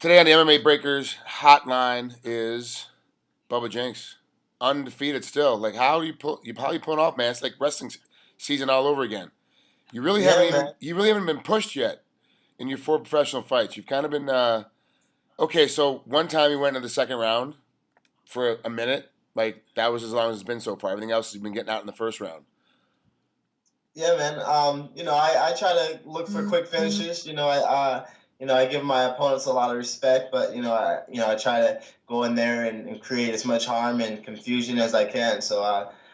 Today on the MMA Breakers hotline is Bubba Jenkins, undefeated still. Like, how do you pull? You probably pulling off, man. It's like wrestling season all over again. You really haven't Yeah, even man. you really haven't been pushed yet in your 4 professional fights. You've kind of been okay. So one time you went into the second round for a minute. Like that was as long as it's been so far. Everything else has been getting out in the first round. Yeah, man. I try to look for quick finishes. I give my opponents a lot of respect, but I try to go in there and create as much harm and confusion as I can. So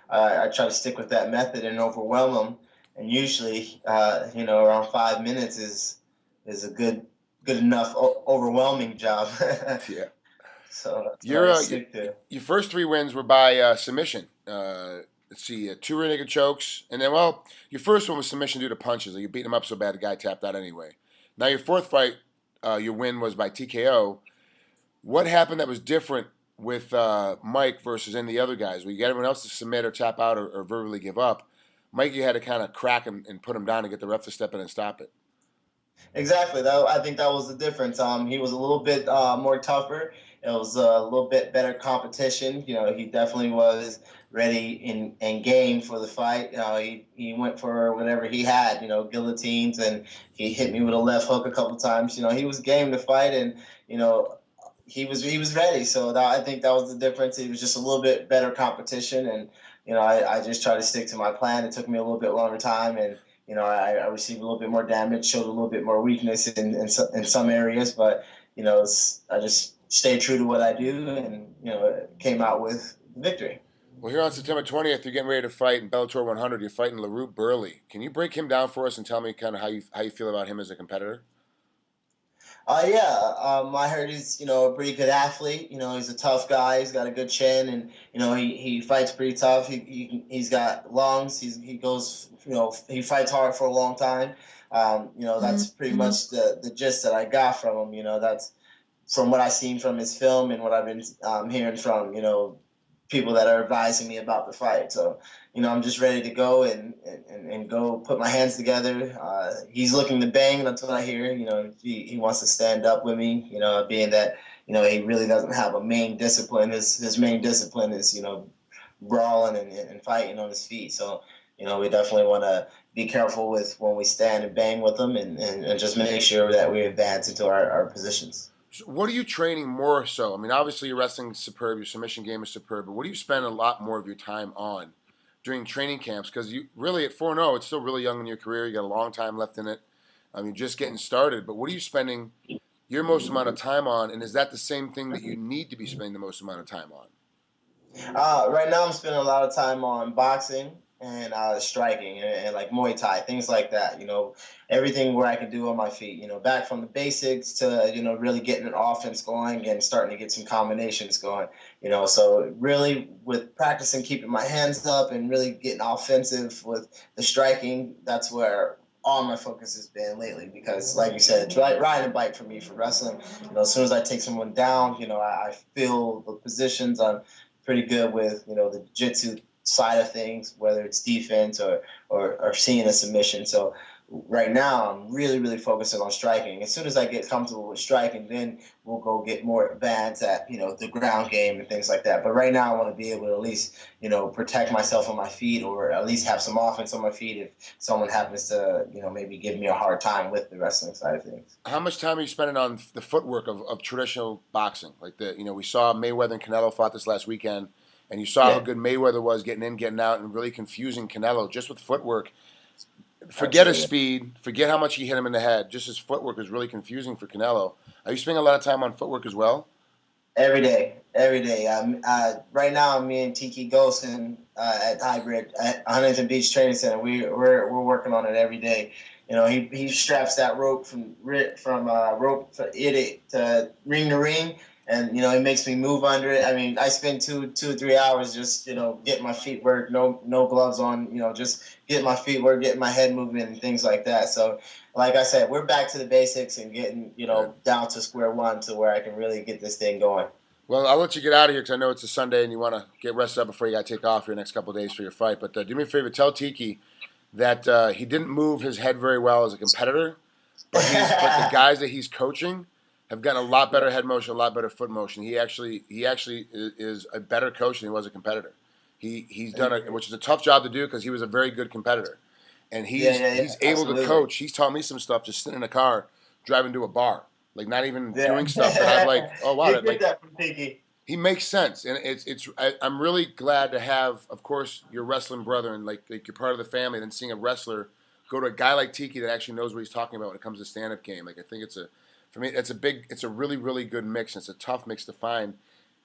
I try to stick with that method and overwhelm them. And usually, around 5 minutes is a good enough overwhelming job. Yeah. So that's what Your I uh, stick to. your first three wins were by submission. Let's see, two rear naked chokes, and then your first one was submission due to punches. Like you beat him up so bad the guy tapped out anyway. Now your fourth fight, your win was by TKO. What happened that was different with Mike versus any of the other guys? Where you got everyone else to submit or tap out or verbally give up. Mike, you had to kind of crack him and put him down to get the ref to step in and stop it. Exactly. I think that was the difference. He was a little bit more tougher. It was a little bit better competition. He definitely was ready and game for the fight. He went for whatever he had. Guillotines, and he hit me with a left hook a couple times. He was game to fight, and you know he was ready. So I think that was the difference. It was just a little bit better competition, and I just tried to stick to my plan. It took me a little bit longer time, and I received a little bit more damage, showed a little bit more weakness in some areas, but I just stayed true to what I do, and came out with victory. Well, here on September 20th, you're getting ready to fight in Bellator 100. You're fighting Larue Burley. Can you break him down for us and tell me kind of how you feel about him as a competitor? Yeah, I heard he's a pretty good athlete. He's a tough guy. He's got a good chin, and he fights pretty tough. He's got lungs. He goes he fights hard for a long time. That's pretty much the gist that I got from him. That's from what I've seen from his film and what I've been hearing from people that are advising me about the fight. So I'm just ready to go and go put my hands together. He's looking to bang. That's what I hear. He wants to stand up with me. Being that he really doesn't have a main discipline. His main discipline is brawling and fighting on his feet. So we definitely want to be careful with when we stand and bang with them, and just make sure that we advance into our positions. So what are you training more so? I mean, obviously your wrestling is superb, your submission game is superb, but what do you spend a lot more of your time on during training camps? Because you really at 4-0, it's still really young in your career. You got a long time left in it. I mean, just getting started. But what are you spending your most amount of time on? And is that the same thing that you need to be spending the most amount of time on? Right now, I'm spending a lot of time on boxing and striking and like Muay Thai, things like that. Everything where I can do on my feet. Back from the basics to really getting an offense going and starting to get some combinations going. So really with practicing keeping my hands up and really getting offensive with the striking, that's where all my focus has been lately, because like you said, it's ride and bite for me for wrestling. As soon as I take someone down, I feel the positions. I'm pretty good with the jiu-jitsu side of things, whether it's defense or seeing a submission. So right now I'm really focusing on striking. As soon as I get comfortable with striking, then we'll go get more advanced at the ground game and things like that. But right now I want to be able to at least protect myself on my feet, or at least have some offense on my feet if someone happens to maybe give me a hard time with the wrestling side of things. How much time are you spending on the footwork of traditional boxing? Like we saw Mayweather and Canelo fought this last weekend, and you saw how Yeah, good Mayweather was getting in, getting out, and really confusing Canelo just with footwork. Forget his absolutely. speed, forget how much he hit him in the head. Just his footwork is really confusing for Canelo. Are you spending a lot of time on footwork as well? Every day, every day. Right now, me and Tiki Ghost at Hybrid at Huntington Beach Training Center. We're working on it every day. He straps that rope from rope to it to ring, and he makes me move under it. I mean, I spend 2 or 3 hours just getting my feet work, no gloves on, just getting my feet work, getting my head moving and things like that. So like I said, we're back to the basics and getting, Good. down to square one to where I can really get this thing going. Well, I'll let you get out of here because I know it's a Sunday and you want to get rested up before you got to take off your next couple of days for your fight. But do me a favor, tell Tiki that he didn't move his head very well as a competitor, but the guys that he's coaching, have gotten a lot better head motion, a lot better foot motion. He actually is a better coach than he was a competitor. He's done it, which is a tough job to do because he was a very good competitor, and he's able absolutely. to coach. He's taught me some stuff just sitting in a car, driving to a bar, like not even doing stuff that I'm like, oh wow, you get that from Tiki. He makes sense, and I'm really glad to have, of course, your wrestling brother, and like you're part of the family. And then seeing a wrestler go to a guy like Tiki that actually knows what he's talking about when it comes to stand-up game. Like I think for me, it's a really, really good mix. And it's a tough mix to find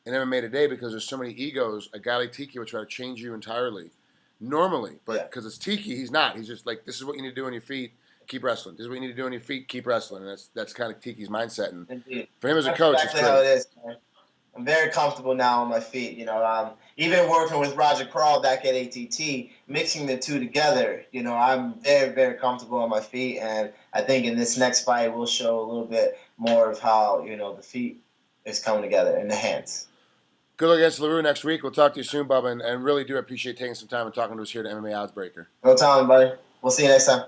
in MMA today because there's so many egos. A guy like Tiki will try to change you entirely, normally, but because it's Tiki, he's not. He's just like, this is what you need to do on your feet. Keep wrestling. This is what you need to do on your feet. Keep wrestling. And that's kind of Tiki's mindset. And Indeed. for him as a coach, exactly it's how great. it is, man. I'm very comfortable now on my feet. Even working with Roger Crawl back at ATT, mixing the two together, I'm very, very comfortable on my feet. And I think in this next fight, we'll show a little bit more of how, the feet is coming together and the hands. Good luck against Larue next week. We'll talk to you soon, Bubba, and really do appreciate taking some time and talking to us here at MMA Oddsbreaker. No time, buddy. We'll see you next time.